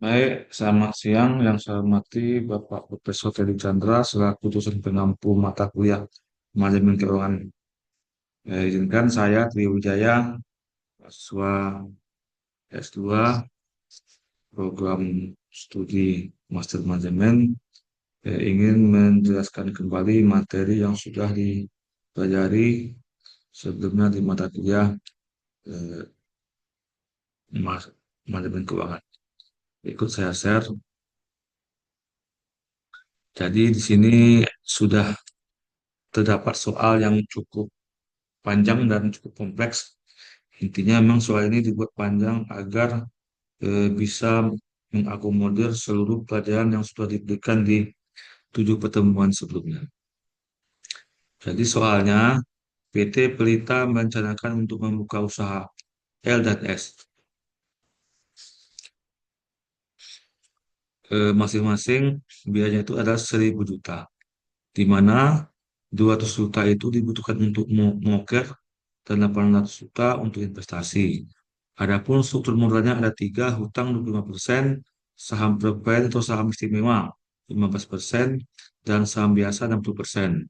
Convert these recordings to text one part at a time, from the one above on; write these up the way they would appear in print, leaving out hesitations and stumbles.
Baik, selamat siang yang saya hormati Bapak Profesor Teddy Chandra selaku dosen pengampu mata kuliah Manajemen Keuangan. Izinkan saya Triwijaya, mahasiswa S2 program studi Master Manajemen, ingin menjelaskan kembali materi yang sudah dipelajari sebelumnya di mata kuliah eh, Manajemen Keuangan. Ikut saya share. Jadi di sini sudah terdapat soal yang cukup panjang dan cukup kompleks. Intinya memang soal ini dibuat panjang agar bisa mengakomodir seluruh pelajaran yang sudah diberikan di 7 pertemuan sebelumnya. Jadi soalnya, PT Pelita merencanakan untuk membuka usaha L dan S. Masing-masing biayanya itu adalah 1.000 juta, di mana 200 juta itu dibutuhkan untuk moker dan 800 juta untuk investasi. Adapun struktur modalnya ada tiga: hutang 25%, saham preferred atau saham istimewa 15%, dan saham biasa 60%.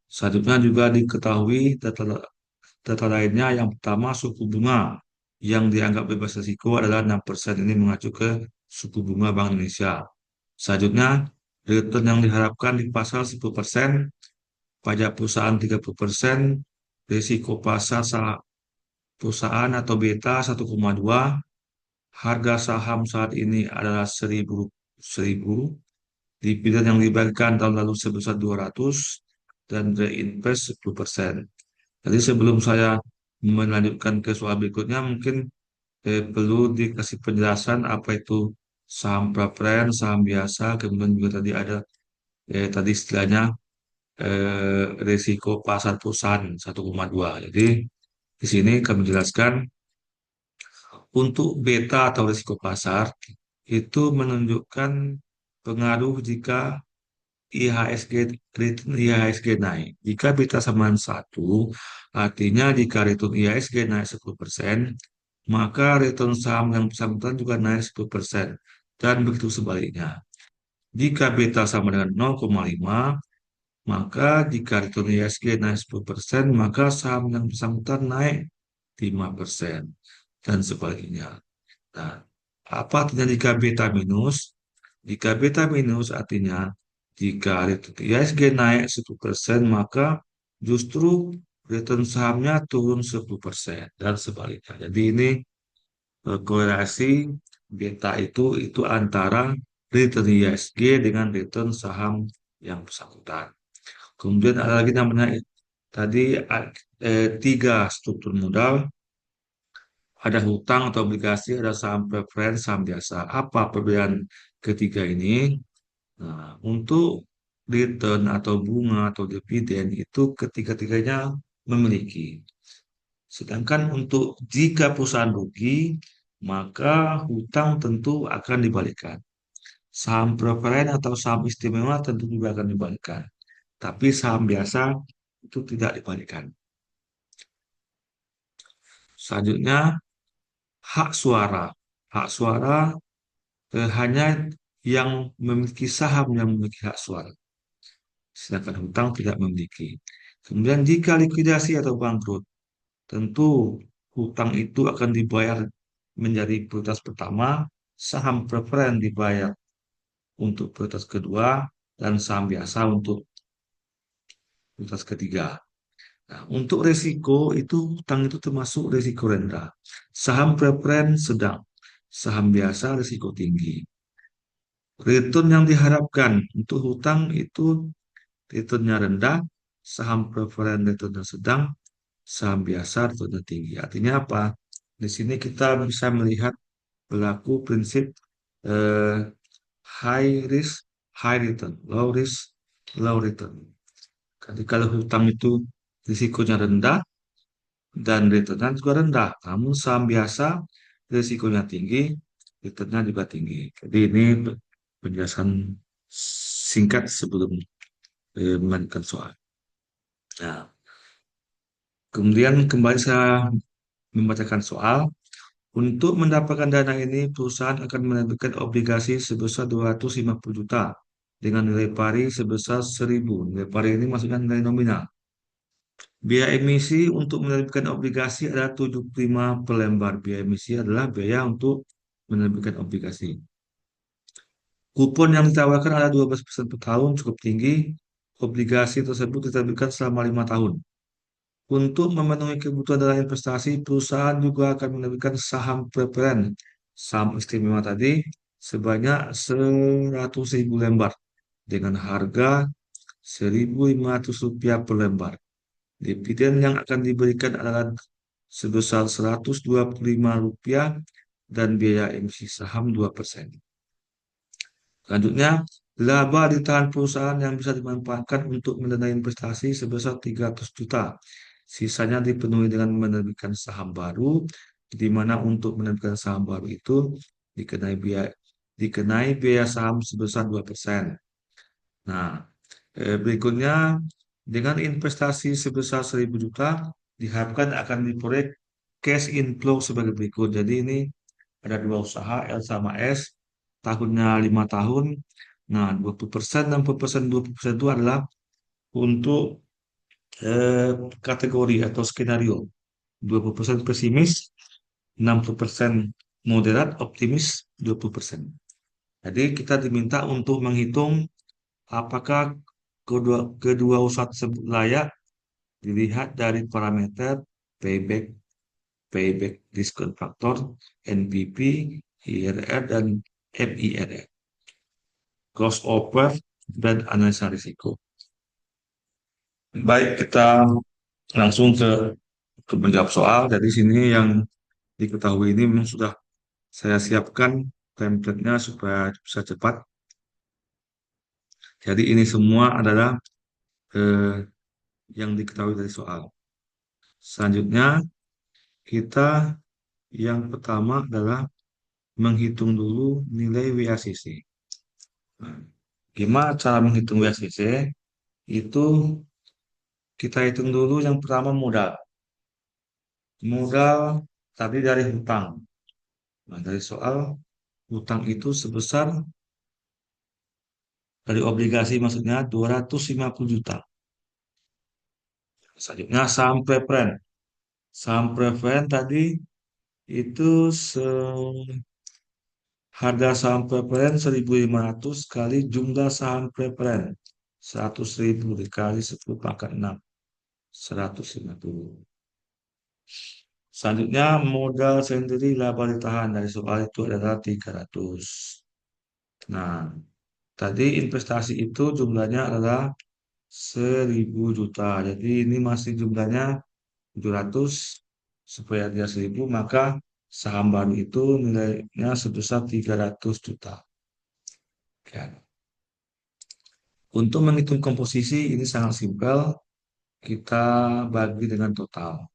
Selanjutnya juga diketahui data lainnya. Yang pertama, suku bunga yang dianggap bebas risiko adalah 6%. Ini mengacu ke suku bunga Bank Indonesia. Selanjutnya, return yang diharapkan di pasar 10%, pajak perusahaan 30%, risiko pasar perusahaan atau beta 1,2, harga saham saat ini adalah 1000, dividen yang dibagikan tahun lalu sebesar 200, dan reinvest 10%. Jadi sebelum saya melanjutkan ke soal berikutnya, mungkin perlu dikasih penjelasan apa itu saham preference, saham biasa, kemudian juga tadi ada tadi istilahnya risiko pasar perusahaan 1,2. Jadi di sini kami jelaskan untuk beta atau risiko pasar itu menunjukkan pengaruh jika IHSG, return IHSG naik. Jika beta sama 1, artinya jika return IHSG naik 10%, maka return saham yang bersangkutan juga naik 10%. Dan begitu sebaliknya. Jika beta sama dengan 0,5, maka jika return IHSG naik 10%, maka saham yang bersangkutan naik 5%. Dan sebaliknya. Nah, apa artinya jika beta minus? Jika beta minus artinya jika return IHSG naik 10%, maka justru return sahamnya turun 10% dan sebaliknya. Jadi ini korelasi beta itu antara return IHSG dengan return saham yang bersangkutan. Kemudian ada lagi namanya tadi tiga struktur modal, ada hutang atau obligasi, ada saham preference, saham biasa. Apa perbedaan ketiga ini? Nah, untuk return atau bunga atau dividen itu ketiga-tiganya memiliki. Sedangkan untuk jika perusahaan rugi, maka hutang tentu akan dibalikkan. Saham preferen atau saham istimewa tentu juga akan dibalikkan. Tapi saham biasa itu tidak dibalikkan. Selanjutnya, hak suara. Hak suara hanya yang memiliki saham yang memiliki hak suara. Sedangkan hutang tidak memiliki. Kemudian jika likuidasi atau bangkrut, tentu hutang itu akan dibayar menjadi prioritas pertama, saham preferen dibayar untuk prioritas kedua, dan saham biasa untuk prioritas ketiga. Nah, untuk resiko itu hutang itu termasuk resiko rendah. Saham preferen sedang, saham biasa risiko tinggi. Return yang diharapkan untuk hutang itu returnnya rendah, saham preferen returnnya sedang, saham biasa returnnya tinggi. Artinya apa? Di sini kita bisa melihat berlaku prinsip eh, high risk, high return, low risk, low return. Jadi kalau hutang itu risikonya rendah dan returnnya juga rendah, namun saham biasa risikonya tinggi, returnnya juga tinggi. Jadi ini penjelasan singkat sebelum melanjutkan soal. Nah, kemudian kembali saya membacakan soal. Untuk mendapatkan dana ini, perusahaan akan menerbitkan obligasi sebesar 250 juta dengan nilai pari sebesar 1.000. Nilai pari ini maksudnya nilai nominal. Biaya emisi untuk menerbitkan obligasi adalah 75 per lembar. Biaya emisi adalah biaya untuk menerbitkan obligasi. Kupon yang ditawarkan adalah 12% per tahun, cukup tinggi. Obligasi tersebut diterbitkan selama 5 tahun. Untuk memenuhi kebutuhan dana investasi, perusahaan juga akan menerbitkan saham preferen, saham istimewa tadi, sebanyak 100.000 lembar dengan harga Rp1.500 per lembar. Dividen yang akan diberikan adalah sebesar Rp125 dan biaya emisi saham 2%. Selanjutnya, laba ditahan perusahaan yang bisa dimanfaatkan untuk mendanai investasi sebesar 300 juta. Sisanya dipenuhi dengan menerbitkan saham baru, di mana untuk menerbitkan saham baru itu dikenai biaya saham sebesar 2%. Nah, berikutnya, dengan investasi sebesar 1.000 juta, diharapkan akan diproyek cash inflow sebagai berikut. Jadi ini ada dua usaha, L sama S, tahunnya 5 tahun. Nah, 20%, 60%, 20% itu adalah untuk eh, kategori atau skenario. 20% pesimis, 60% moderat, optimis, 20%. Jadi kita diminta untuk menghitung apakah kedua usaha tersebut layak dilihat dari parameter payback, payback discount factor, NPV, IRR, dan MIRR, crossover, dan analisa risiko. Baik, kita langsung ke menjawab soal. Dari sini yang diketahui ini memang sudah saya siapkan template-nya supaya bisa cepat. Jadi ini semua adalah eh, yang diketahui dari soal. Selanjutnya, kita yang pertama adalah menghitung dulu nilai WACC. Nah, gimana cara menghitung WACC? Itu kita hitung dulu yang pertama modal. Modal tadi dari hutang. Nah, dari soal hutang itu sebesar dari obligasi maksudnya 250 juta. Selanjutnya saham preferen. Saham preferen tadi itu harga saham preferen 1.500 kali jumlah saham preferen 100.000 dikali 10 pangkat 6, 150. Selanjutnya modal sendiri laba ditahan dari soal itu adalah 300. Nah, tadi investasi itu jumlahnya adalah 1.000 juta. Jadi ini masih jumlahnya 700, supaya dia 1.000, maka saham baru itu nilainya sebesar 300 juta. Ya. Untuk menghitung komposisi ini sangat simpel, kita bagi dengan total.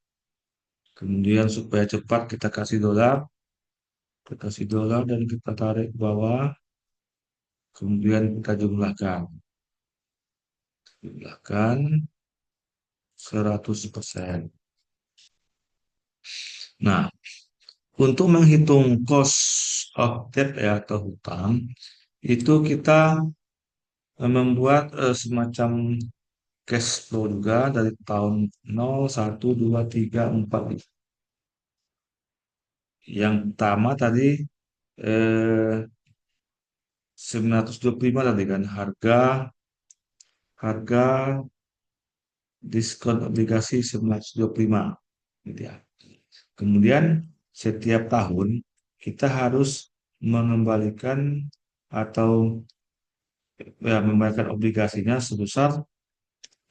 Kemudian supaya cepat kita kasih dolar dan kita tarik ke bawah, kemudian kita jumlahkan. Jumlahkan 100%. Nah, untuk menghitung cost of debt ya, atau hutang, itu kita membuat semacam cash flow juga dari tahun 0, 1, 2, 3, 4. Yang pertama tadi eh, 925 tadi kan harga harga diskon obligasi 925 gitu ya. Kemudian setiap tahun kita harus mengembalikan atau ya, membayarkan obligasinya sebesar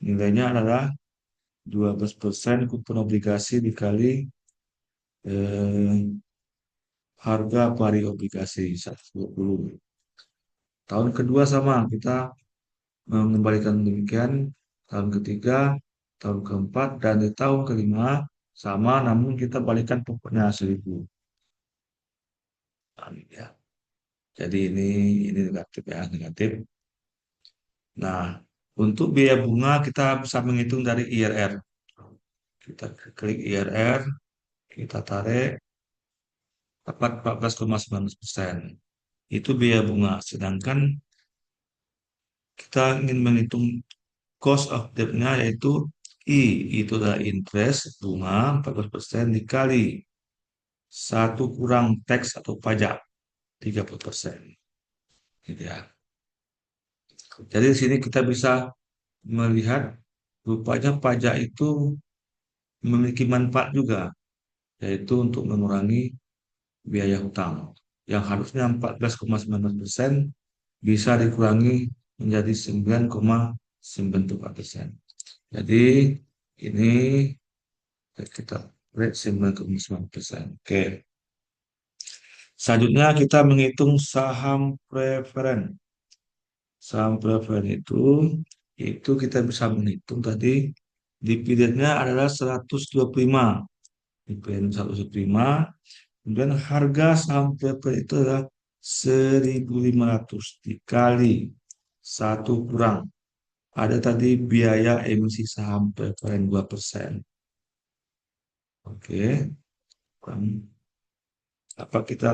nilainya adalah 12% kupon obligasi dikali eh, harga pari obligasi 120. Tahun kedua sama, kita mengembalikan demikian. Tahun ketiga, tahun keempat, dan di tahun kelima sama, namun kita balikan pokoknya 1.000. Nah, ya. Jadi ini negatif ya, negatif. Nah, untuk biaya bunga kita bisa menghitung dari IRR. Kita klik IRR, kita tarik. dapat 14,19%. Itu biaya bunga. Sedangkan kita ingin menghitung cost of debt-nya yaitu I, itu adalah interest bunga 14% dikali satu kurang tax atau pajak 30%. Gitu ya. Jadi di sini kita bisa melihat rupanya pajak itu memiliki manfaat juga, yaitu untuk mengurangi biaya hutang. Yang harusnya 14,19% bisa dikurangi menjadi 9,94%. Jadi ini kita rate 9,9%. Oke. Selanjutnya kita menghitung saham preferen. Saham preferen itu kita bisa menghitung tadi dividennya adalah 125. Dividen 125. Kemudian harga saham preferen itu adalah 1.500 dikali satu kurang. Ada tadi biaya emisi saham preferen 2%. Oke. Apa kita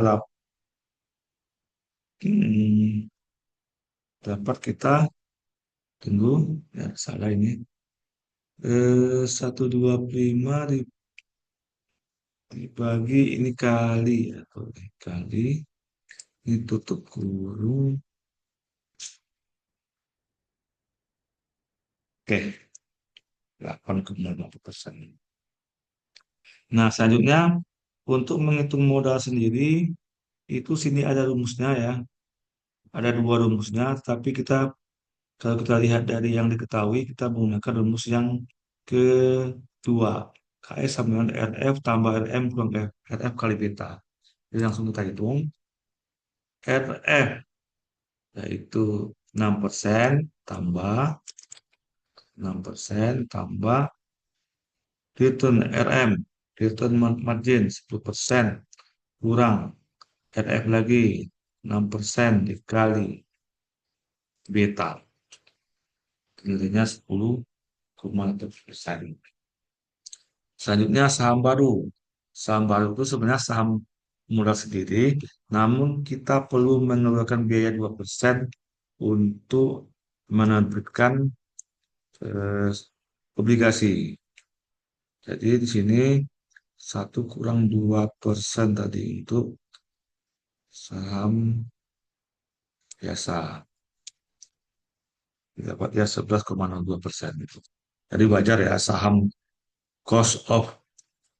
hmm, dapat kita tunggu ya salah ini 125 dibagi ini kali atau kali ini tutup kurung. Oke, 8,5%. Nah, selanjutnya untuk menghitung modal sendiri itu sini ada rumusnya ya. Ada dua rumusnya, tapi kalau kita lihat dari yang diketahui, kita menggunakan rumus yang kedua. KS sama dengan RF tambah RM kurang RF kali beta. Jadi langsung kita hitung. RF yaitu 6% tambah 6% tambah return RM, return margin 10% kurang RF lagi 6% dikali beta. Nilainya 10,1%. Selanjutnya saham baru. Saham baru itu sebenarnya saham modal sendiri, namun kita perlu mengeluarkan biaya 2% untuk menerbitkan eh, obligasi. Jadi di sini 1 kurang 2% tadi untuk saham biasa. Dapat ya 11,02% itu. Jadi wajar ya saham cost of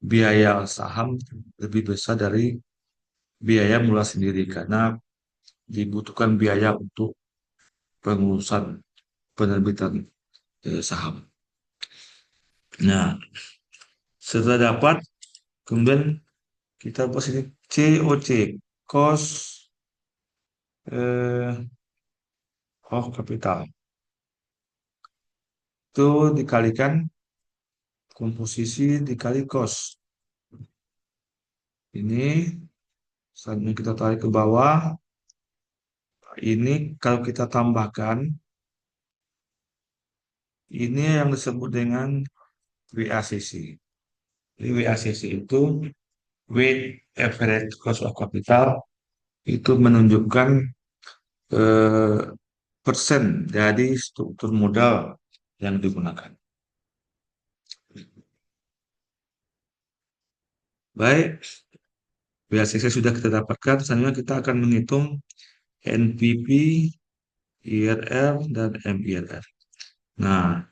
biaya saham lebih besar dari biaya mula sendiri karena dibutuhkan biaya untuk pengurusan penerbitan saham. Nah, setelah dapat, kemudian kita buat ini COC, cost of capital. Itu dikalikan komposisi dikali cost. Ini selanjutnya kita tarik ke bawah. Ini kalau kita tambahkan, ini yang disebut dengan WACC. Jadi WACC itu weight average cost of capital itu menunjukkan eh, persen dari struktur modal yang digunakan. Baik, WACC sudah kita dapatkan, selanjutnya kita akan menghitung NPV, IRR, dan MIRR. Nah,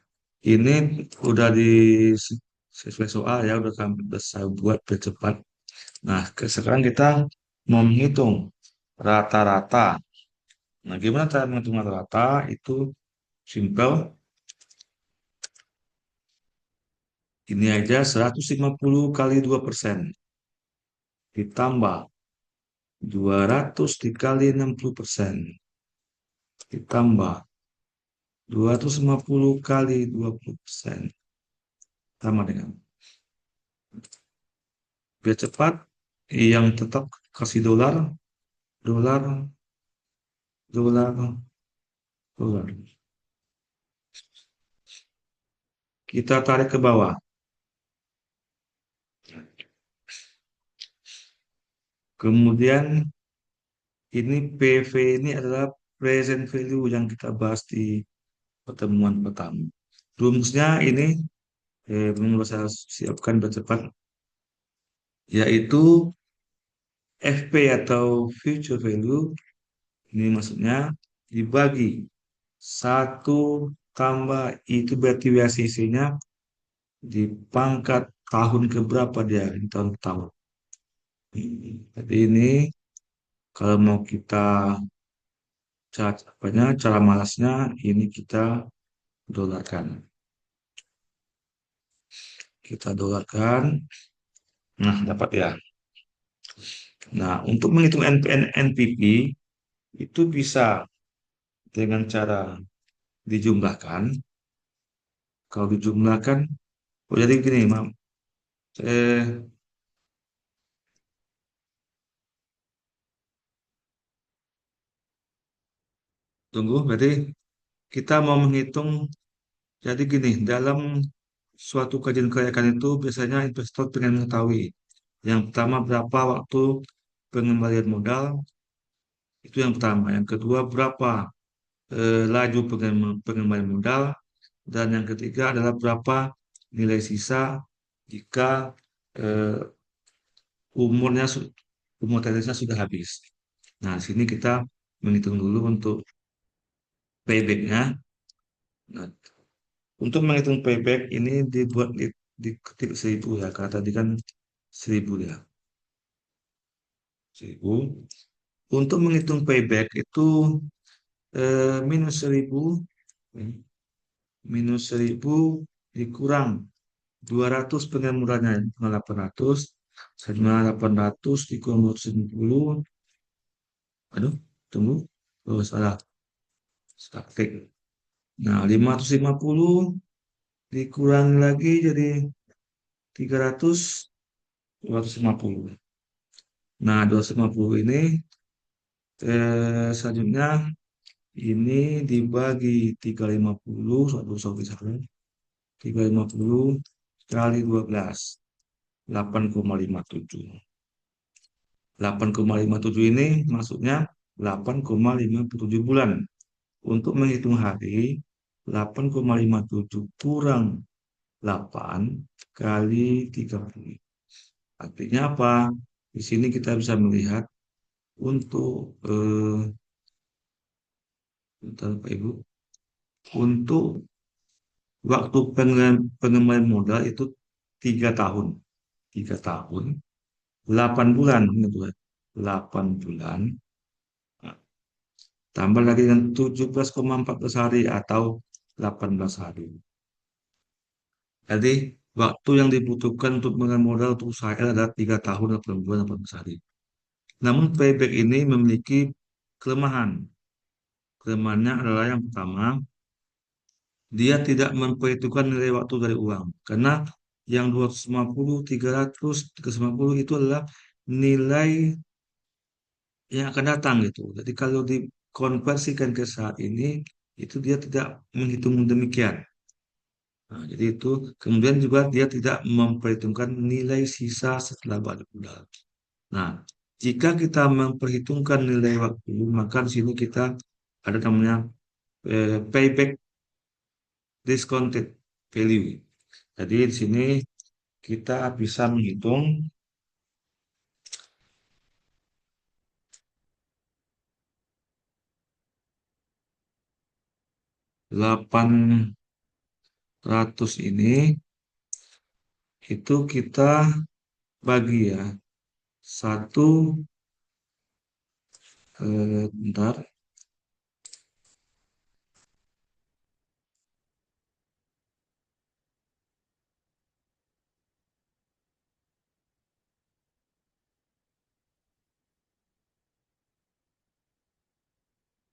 ini udah di sesuai soal ya, udah kami bisa buat percepat. Nah, sekarang kita mau menghitung rata-rata. Nah, gimana cara menghitung rata-rata? Itu simple. Ini aja 150 kali 2% ditambah 200 dikali 60% ditambah 250 kali 20% sama dengan biar cepat yang tetap kasih dolar dolar dolar dolar kita tarik ke bawah Kemudian ini PV ini adalah present value yang kita bahas di pertemuan pertama. Rumusnya ini belum saya siapkan bercepat, yaitu FP atau future value ini maksudnya dibagi satu tambah itu berarti WACC-nya di pangkat tahun keberapa dia di tahun pertama. Jadi ini kalau mau kita cara malasnya ini kita dolarkan. Kita dolarkan. Nah, dapat ya. Nah, untuk menghitung NPP itu bisa dengan cara dijumlahkan. Kalau dijumlahkan, oh jadi gini, Mam. Eh, tunggu, berarti kita mau menghitung. Jadi gini, dalam suatu kajian kelayakan itu biasanya investor pengen mengetahui yang pertama berapa waktu pengembalian modal, itu yang pertama. Yang kedua berapa laju pengembalian modal, dan yang ketiga adalah berapa nilai sisa jika eh, umurnya umur tenisnya sudah habis. Nah, sini kita menghitung dulu untuk payback-nya. Nah, untuk menghitung payback ini dibuat di ketik 1.000 ya, karena tadi kan 1.000 ya, 1.000. Untuk menghitung payback itu minus 1.000, minus 1.000 dikurang 200 pengemurannya, 800, sama 800 dikurang 250. Aduh, tunggu. Oh, salah. Statik. Nah, 550 dikurangi lagi jadi 300, 250. Nah, 250 ini selanjutnya ini dibagi 350, satu satu satu, 350 kali 12, 8,57. 8,57 ini maksudnya 8,57 bulan. Untuk menghitung hari, 8,57 kurang 8 kali 30. Artinya apa? Di sini kita bisa melihat untuk bentar, Pak Ibu, untuk waktu pengembalian modal itu 3 tahun. 3 tahun, 8 bulan, ini tuh, 8 bulan, tambah lagi dengan 17,14 hari atau 18 hari. Jadi, waktu yang dibutuhkan untuk pengembalian modal untuk usaha adalah 3 tahun, 8 bulan, 18 hari. Namun, payback ini memiliki kelemahan. Kelemahannya adalah yang pertama, dia tidak memperhitungkan nilai waktu dari uang. Karena yang 250, 300, 350 itu adalah nilai yang akan datang gitu. Jadi kalau dikonversikan ke saat ini, itu dia tidak menghitung demikian. Nah, jadi itu kemudian juga dia tidak memperhitungkan nilai sisa setelah balik modal. Nah, jika kita memperhitungkan nilai waktu, maka di sini kita ada namanya payback discounted value. Jadi di sini kita bisa menghitung 800 ini itu kita bagi ya. Satu, bentar,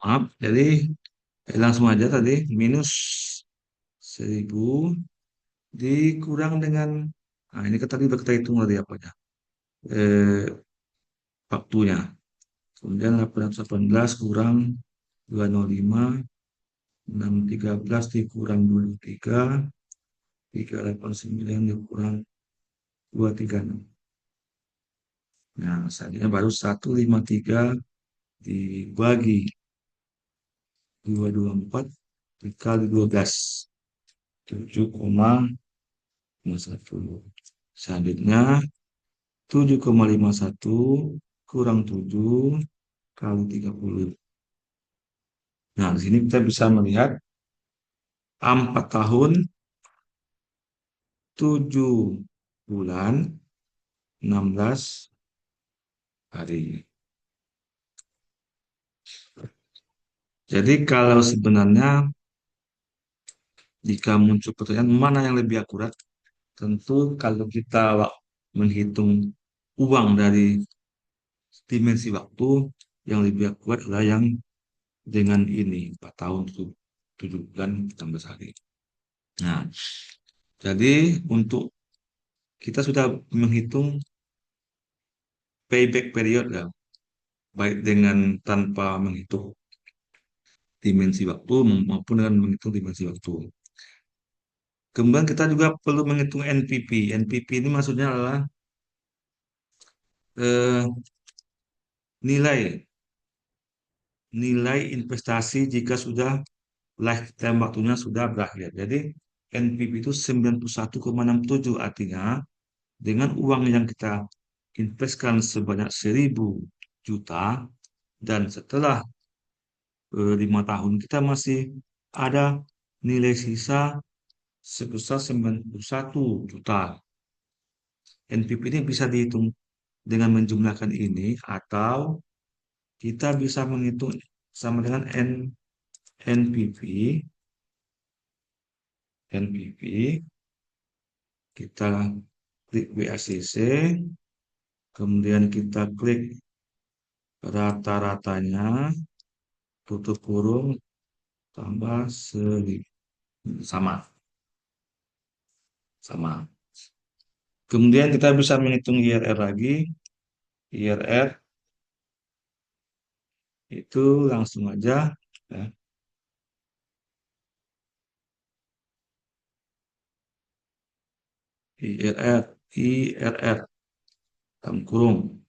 maaf. Jadi langsung aja tadi minus 1.000 dikurang dengan, nah ini kan tadi udah kita hitung tadi apa ya, eh, waktunya. Kemudian 818 kurang 205, 613 dikurang 23, 389 dikurang 236. Nah, selanjutnya baru 153 dibagi 224 dikali 12. 7,51. Selanjutnya 7,51 kurang 7 kali 30. Nah, di sini kita bisa melihat 4 tahun, 7 bulan, 16 hari. Jadi kalau sebenarnya jika muncul pertanyaan mana yang lebih akurat, tentu kalau kita menghitung uang dari dimensi waktu, yang lebih akurat adalah yang dengan ini 4 tahun 7 bulan 16 hari. Nah, jadi untuk kita sudah menghitung payback period ya, baik dengan tanpa menghitung dimensi waktu maupun dengan menghitung dimensi waktu. Kemudian kita juga perlu menghitung NPP. NPP ini maksudnya adalah eh, nilai nilai investasi jika sudah lifetime waktunya sudah berakhir. Jadi NPV itu 91,67, artinya dengan uang yang kita investkan sebanyak 1.000 juta dan setelah 5 tahun kita masih ada nilai sisa sebesar 91 juta. NPV ini bisa dihitung dengan menjumlahkan ini atau kita bisa menghitung sama dengan NPV. NPV kita klik BACC, kemudian kita klik rata-ratanya, tutup kurung, tambah 1.000. Sama, sama. Kemudian kita bisa menghitung IRR lagi. IRR itu langsung aja, ya, IRR, IRR, dalam kurung,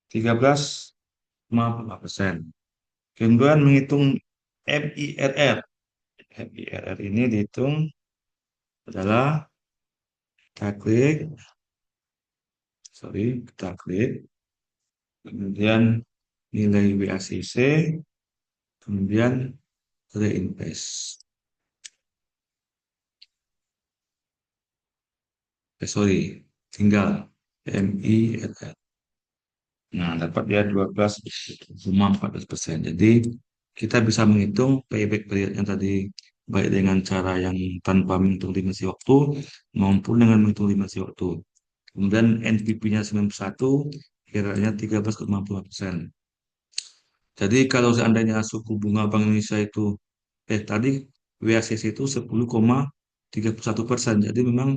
13,4%. Kemudian menghitung MIRR. MIRR ini dihitung adalah kita klik, kita klik, kemudian nilai BACC, kemudian reinvest. Sorry, tinggal MIRR. Nah, dapat dia 12,14%. Jadi, kita bisa menghitung payback period yang tadi, baik dengan cara yang tanpa menghitung dimensi waktu, maupun dengan menghitung dimensi waktu. Kemudian NPP-nya 91, kira-kira 13,5%. Jadi kalau seandainya suku bunga Bank Indonesia itu, tadi WACC itu 10,31%. Jadi memang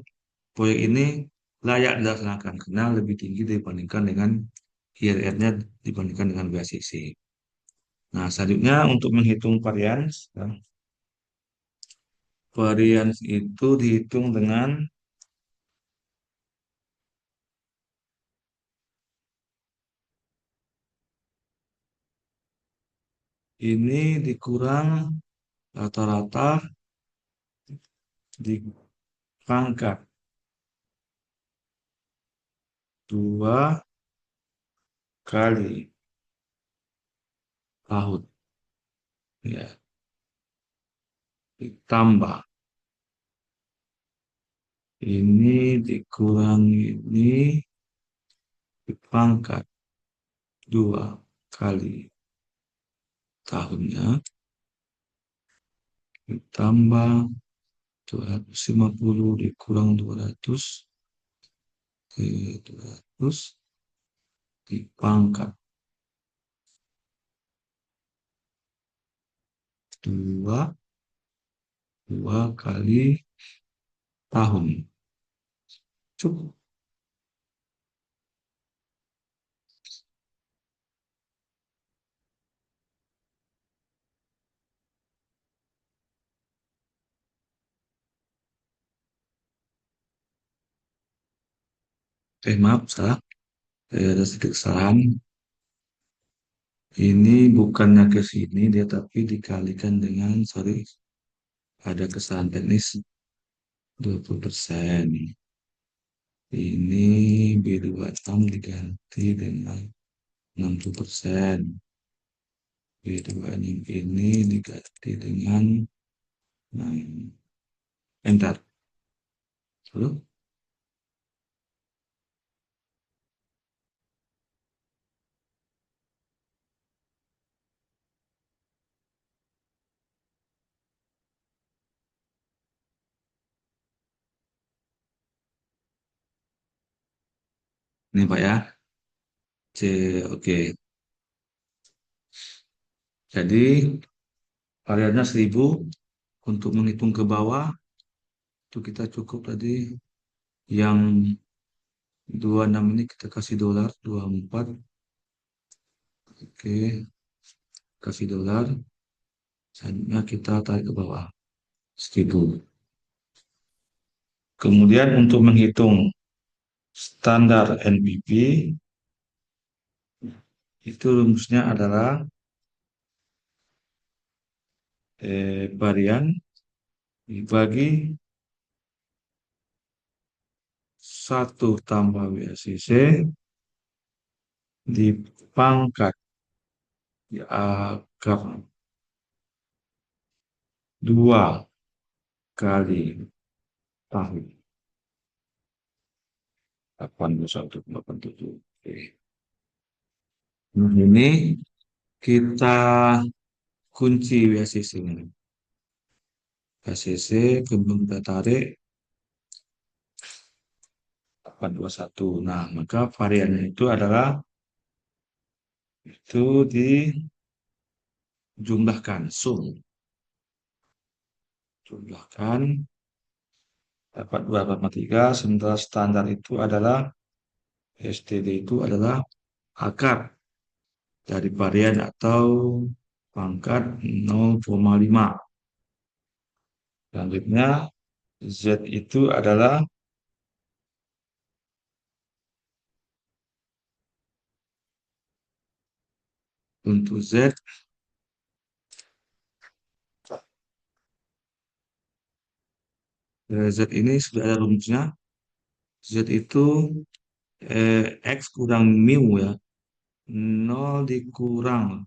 proyek ini layak dilaksanakan karena lebih tinggi dibandingkan dengan IRR-nya dibandingkan dengan WACC. Nah, selanjutnya untuk menghitung varians, ya, varians itu dihitung dengan ini dikurang rata-rata dipangkat 2 kali tahun, ya, ditambah ini dikurang ini dipangkat 2 kali tahunnya, ditambah 250 dikurang 200, 200 dipangkat 2, 2 kali tahun. Cukup. Maaf, salah. Ada sedikit kesalahan. Ini bukannya ke sini dia tapi dikalikan dengan, sorry, ada kesalahan teknis 20%. Ini B26 diganti dengan 60%. B26 ini diganti dengan, nah, entar. Lalu, ini Pak ya. C, oke. Jadi variannya 1000. Untuk menghitung ke bawah, itu kita cukup tadi yang 26 ini kita kasih dolar, 24. Oke, kasih dolar. Selanjutnya kita tarik ke bawah, 1000. Kemudian untuk menghitung standar NBP, itu rumusnya adalah varian dibagi 1 tambah WACC dipangkat dianggap 2 kali tahun 81,87. Oke. Nah, ini kita kunci WACC-nya. WACC kemudian kita tarik 821. Nah, maka variannya itu adalah itu dijumlahkan, sum. Jumlahkan dapat 2,3, sementara standar itu adalah STD itu adalah akar dari varian atau pangkat 0,5. Selanjutnya Z itu adalah untuk Z, Z ini sudah ada rumusnya. Z itu X kurang mu ya. 0 dikurang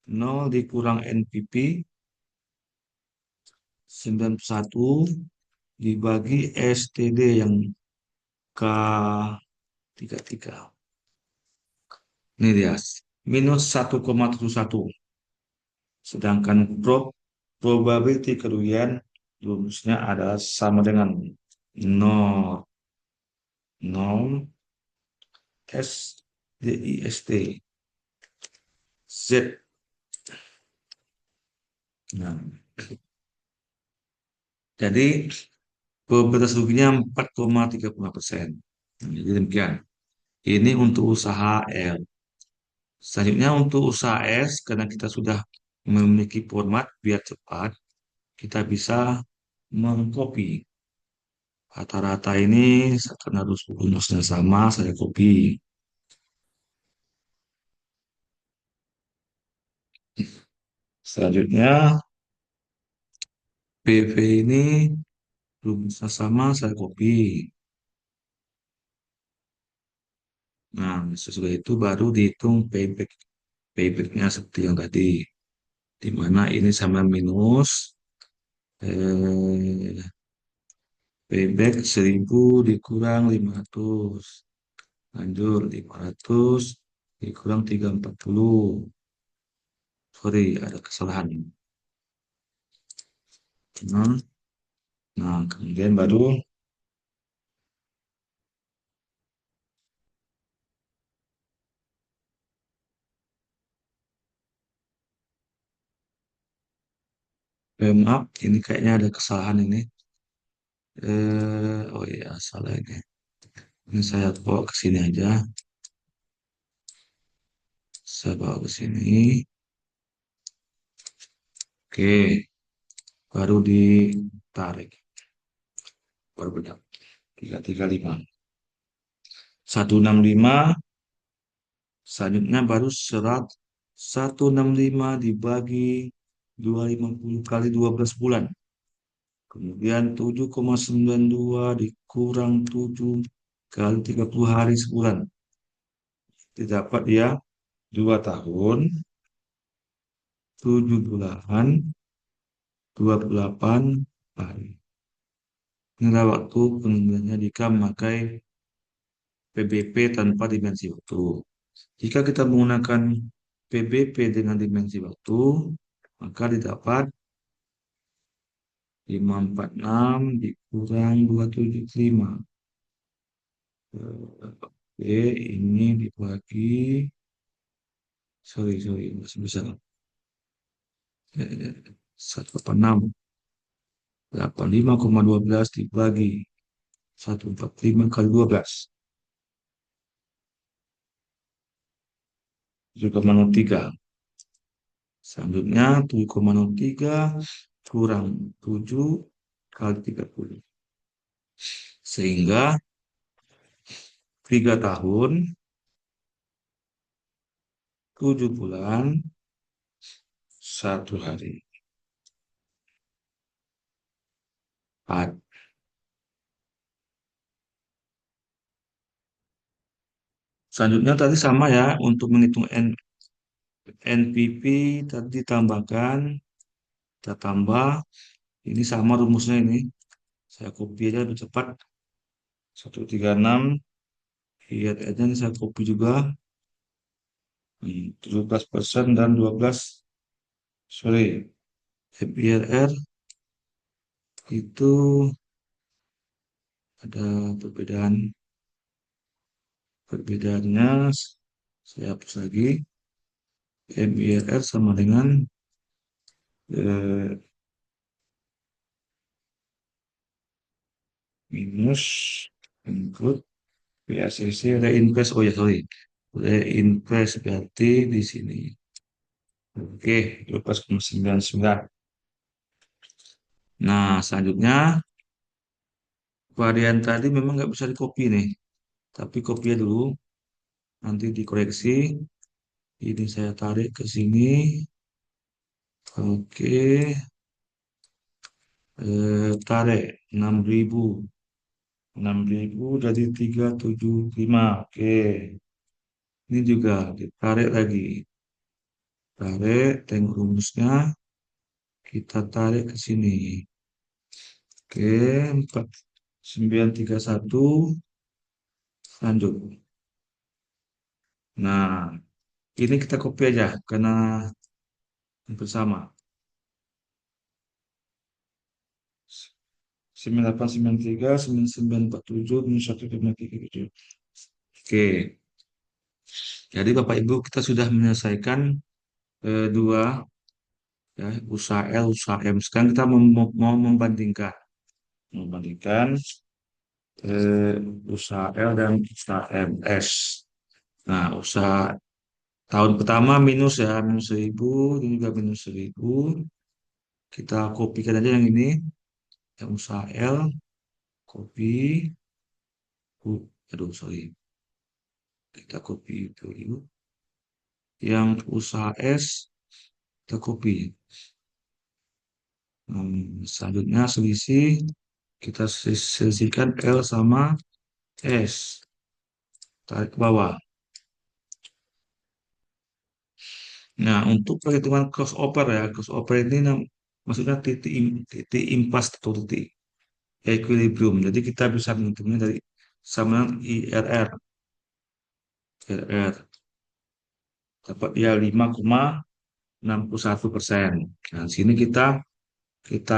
0 dikurang NPP 91 dibagi STD yang K33. Ini dia, minus 1,71. Sedangkan probability kerugian rumusnya adalah sama dengan 0, 0 S DIST Z. Nah, jadi probabilitas ruginya 4,35%. Jadi demikian. Ini untuk usaha L. Selanjutnya untuk usaha S, karena kita sudah memiliki format biar cepat, kita bisa mengcopy. Rata-rata ini karena rumusnya sama, saya copy. Selanjutnya, PV ini rumusnya sama, saya copy. Nah, sesudah itu baru dihitung payback. Paybacknya seperti yang tadi. Di mana ini sama minus eh, payback 1000 dikurang 500. Lanjut 500 dikurang 340. Sorry, ada kesalahan. Nah, nah, kemudian baru maaf, ini kayaknya ada kesalahan ini. Oh iya, salah ini. Ini saya bawa ke sini aja. Saya bawa ke sini. Oke, baru ditarik. Baru benar. 335. 165, selanjutnya baru 165 dibagi 250 kali 12 bulan. Kemudian 7,92 dikurang 7 kali 30 hari sebulan. Didapat ya 2 tahun, 7 bulan, 28 hari. Inilah waktu penunduannya jika memakai PBP tanpa dimensi waktu. Jika kita menggunakan PBP dengan dimensi waktu, maka didapat 546 dikurang 275. Oke, ini dibagi, sorry, masih bisa. 186, 85,12 dibagi 145 kali 12. 7,03. Selanjutnya 7,03 kurang 7 kali 30. Sehingga 3 tahun, 7 bulan, 1 hari. 4. Selanjutnya tadi sama ya, untuk menghitung NPP tadi ditambahkan, kita tambah, ini sama rumusnya ini. Saya copy aja lebih cepat. 136, lihat aja ini saya copy juga. 17% dan 12, sorry, FIRR itu ada perbedaannya, saya hapus lagi. MIRR sama dengan eh, minus include PACC reinvest, oh ya sorry, reinvest berarti di sini. Oke, 12,99. Nah, selanjutnya varian tadi memang nggak bisa di copy nih, tapi copy dulu, nanti dikoreksi. Ini saya tarik ke sini. Oke, tarik 6.000. 6.000 jadi 375. Oke, ini juga ditarik lagi. Tarik, tengok rumusnya. Kita tarik ke sini. Oke, 4931. Lanjut. Nah, ini kita copy aja karena bersama. 9893, 9947, minus 1537. Oke, jadi Bapak Ibu kita sudah menyelesaikan dua ya, usaha L, usaha M. Sekarang kita mau membandingkan. Membandingkan eh, usaha L dan usaha MS. Nah, usaha tahun pertama minus ya, minus 1.000, ini juga minus 1.000. Kita kopikan aja yang ini, yang usaha L, copy, aduh sorry, kita copy dulu. Yang usaha S, kita copy. Selanjutnya selisih, kita selisihkan L sama S, tarik ke bawah. Nah, untuk perhitungan crossover ya, crossover ini maksudnya titik impas atau titik equilibrium. Jadi kita bisa menghitungnya dari sama dengan IRR. IRR dapat ya 5,61%. Nah, di sini kita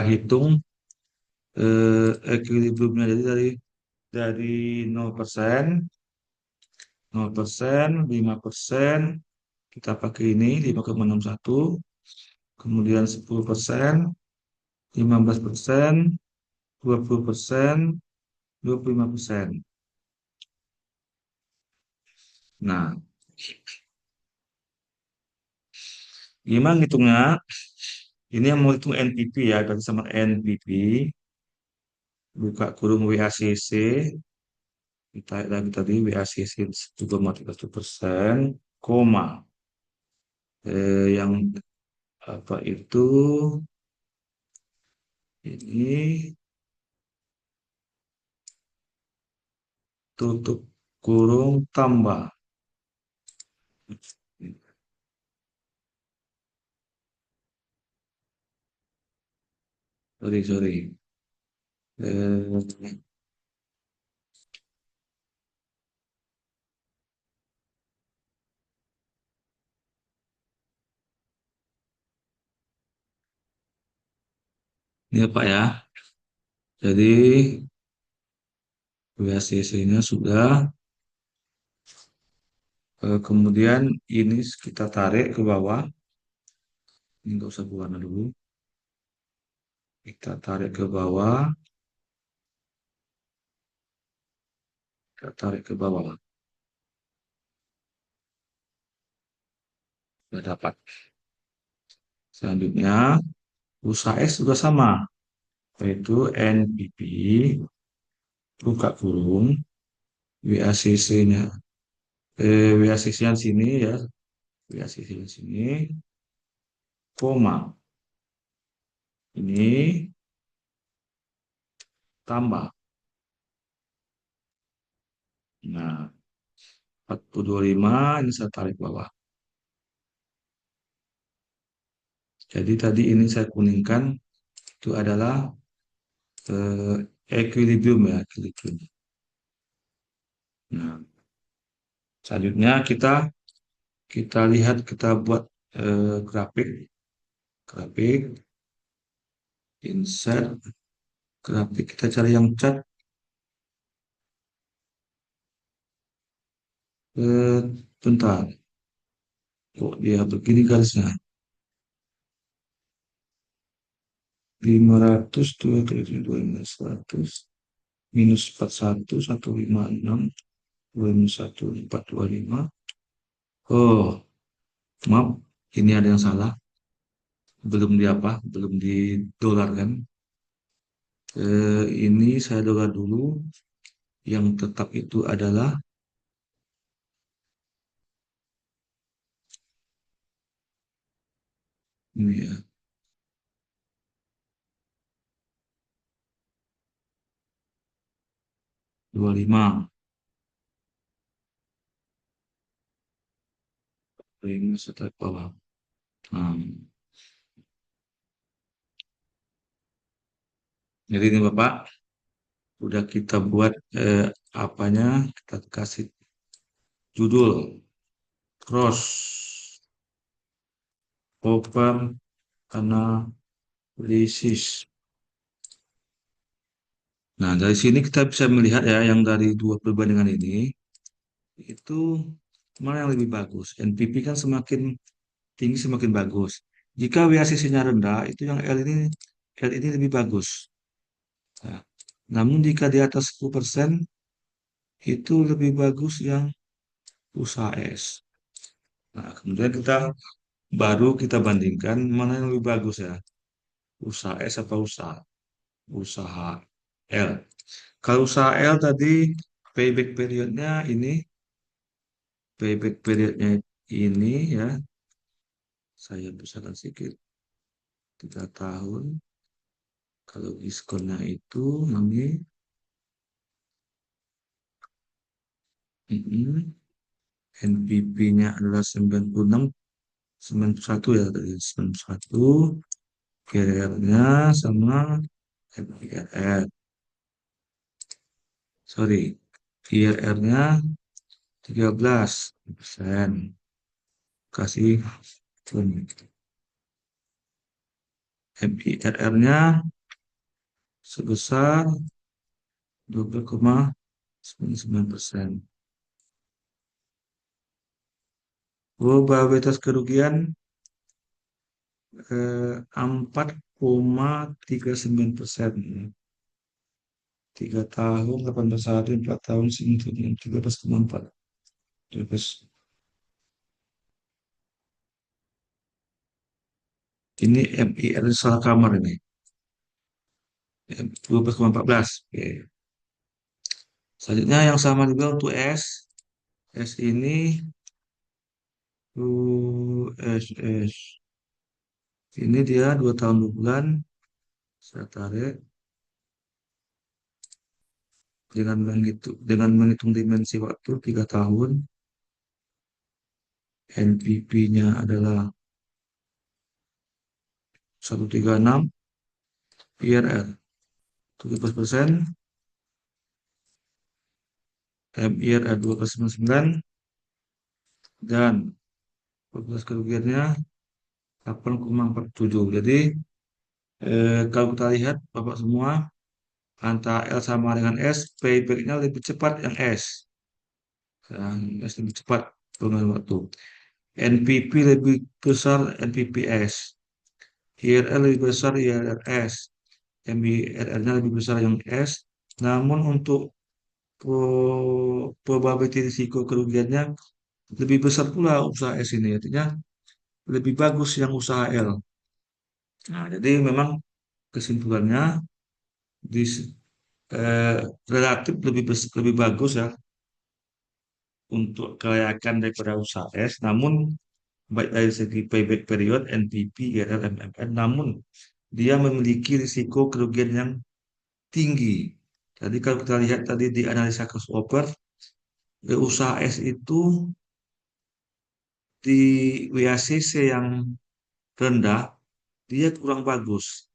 hitung equilibriumnya. Jadi dari 0%, 0%, 5%, kita pakai ini 5,61, kemudian 10%, 15%, 20%, 25%. Nah, gimana ngitungnya? Ini yang mau hitung NPP ya, berarti sama NPP, buka kurung WACC, Kita lagi tadi BACC 1,31%, koma. Yang apa itu ini tutup kurung tambah. Sorry, sorry. Eh, ini apa ya? Jadi BACC-nya sudah. Kemudian ini kita tarik ke bawah. Ini nggak usah berwarna dulu. Kita tarik ke bawah. Kita tarik ke bawah. Sudah dapat. Selanjutnya, usaha S juga sama. Yaitu NPP, buka kurung, WACC-nya. WACC-nya di sini ya. WACC-nya di sini, koma. Ini tambah. Nah, 40,25 ini saya tarik bawah. Jadi tadi ini saya kuningkan, itu adalah eh, equilibrium ya, equilibrium. Nah, selanjutnya kita kita lihat kita buat grafik grafik insert grafik kita cari yang cat eh, bentar kok dia begini garisnya 500 200 minus 41 156 2 minus 1 425. Oh, maaf, ini ada yang salah, belum di apa, belum di dolar kan. Ini saya dolar dulu, yang tetap itu adalah ini ya, 25 ini setelah bawah. Nah, jadi ini Bapak, udah kita buat apanya, kita kasih judul cross over analysis. Nah, dari sini kita bisa melihat ya, yang dari dua perbandingan ini, itu mana yang lebih bagus. NPP kan semakin tinggi semakin bagus. Jika WACC-nya rendah, itu yang L ini lebih bagus. Nah, namun jika di atas 10%, itu lebih bagus yang usaha S. Nah, kemudian kita bandingkan mana yang lebih bagus ya, usaha S atau usaha L. Kalau usaha L tadi payback periodnya payback periodnya ini ya, saya besarkan sedikit, 3 tahun. Kalau diskonnya itu nanti NPP-nya adalah 96, 91 ya tadi 91, GR-nya sama MPRR. Sorry, IRR-nya 13%. Kasih MIRR-nya sebesar 12,99%. Probabilitas kerugian 4,39%. 3 tahun 18 hari, 4 tahun 13,4. Terus ini MIR salah kamar ini. 12,14. Oke. Selanjutnya yang sama juga untuk S. S ini S. Ini dia 2 tahun 2 bulan. Saya tarik dengan menghitung dimensi waktu 3 tahun. NPP-nya adalah 136, IRR 17%, MIRR 2,99, dan proses kerugiannya 8,47. Jadi kalau kita lihat Bapak semua, antara L sama dengan S, payback-nya lebih cepat yang S. Yang S lebih cepat dengan waktu. NPP lebih besar NPPS. IRR lebih besar IRRS. MIRR-nya lebih besar yang S. Namun untuk probability risiko kerugiannya lebih besar pula usaha S ini. Artinya lebih bagus yang usaha L. Nah, jadi memang kesimpulannya di, eh, relatif lebih bagus ya untuk kelayakan daripada usaha S. Namun baik dari segi payback period, NPP, IRR, MMN, namun dia memiliki risiko kerugian yang tinggi. Jadi kalau kita lihat tadi di analisa cost over, usaha S itu di WACC yang rendah, dia kurang bagus.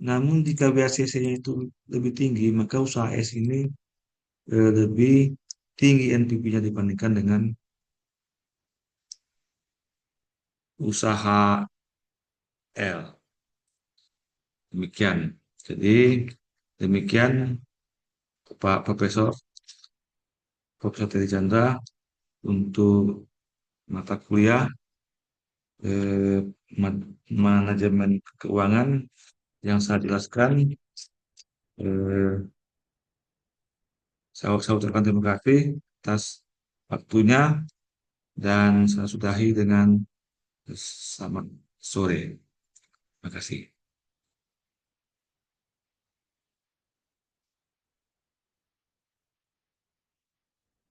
Namun jika WACC-nya itu lebih tinggi, maka usaha S ini lebih tinggi NPV-nya dibandingkan dengan usaha L. Demikian. Jadi demikian Pak Profesor Teddy Chandra untuk mata kuliah eh, manajemen keuangan yang saya jelaskan. Eh, saya ucapkan terima kasih atas waktunya dan saya sudahi dengan selamat sore. Terima kasih.